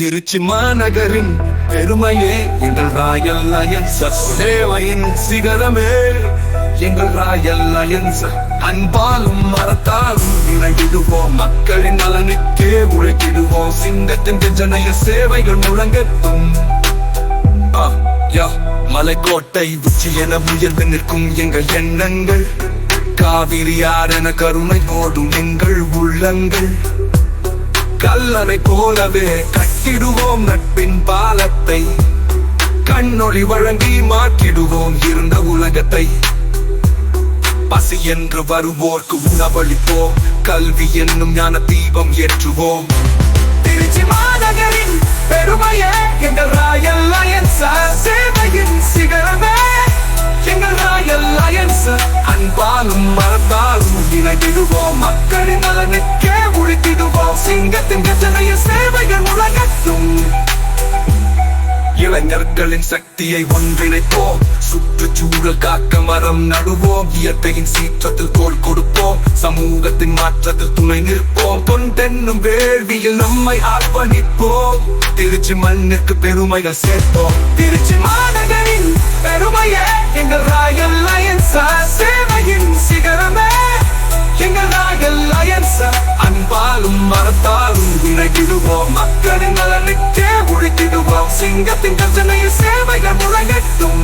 திருச்சி மாநகரின் பெருமையே எங்கள் ராயல் லயன்ஸ் சேவையின் சிகரமே எங்கள் ராயல் லயன்ஸ். அன்பாலும் மரத்தாலும் இணைவிடுவோம், மக்களின் நலனுக்கே உழைத்திடுவோம். சிங்கத்தின் ஜனய சேவைகள் முழங்கட்டும். மலைக்கோட்டை உச்சி என உயர்ந்து நிற்கும் எங்கள் எண்ணங்கள், காவிரி ஆறென கருணை ஓடும் எங்கள் உள்ளங்கள். கல்லணை போலவே கட்டிடுவோம் நட்பின் பாலத்தை, கண்ணொளி வழங்கி மாற்றிடுவோம் இருந்த உலகத்தை. பசி என்று வருவோர்க்கு உணவளிப்போம், கல்வி என்னும் ஞான தீபம் ஏற்றுவோம். திருச்சி மாநகரின் பெருமையே எங்கள் ராயல் லயன்ஸ் சேவையின் சிகரமே எங்கள் ராயல் லயன்ஸ். அன்பாலும் மரத்தாலும் இணைத்திடுவோம், மக்களின் நலனுக்கே உழைத்திடுவோம். சிங்கத்தின் கஜனைய சேவைகள் முழங்கட்டும். இளைஞர்களின் சக்தியை ஒன்றிணைப்போம், சுற்றுச்சூழல் காக்க மரம் நடுவோம். இயற்கையின் சீற்றத்தில் தோள் கொடுப்போம், சமூகத்தின் மாற்றத்தில் துணை நிற்போம். தொண்டென்னும் வேள்வியில் நம்மை அர்ப்பணிப்போம், திருச்சி மண்ணுக்கு பெருமைகள் சேர்ப்போம். திருச்சி மாநகரின் பெருமையே எங்கள் ராயல் லயன்ஸ் சேவையின் சிகரமே எங்கள் ராயல் லயன்ஸ். அன்பாலும் மரத்தாலும் இணைத்திடுவோம், மக்களின் நலனுக்கே உழைத்திடுவோம். சிங்கத்தின் கஜனைய சேவைகள் முழங்கட்டும்.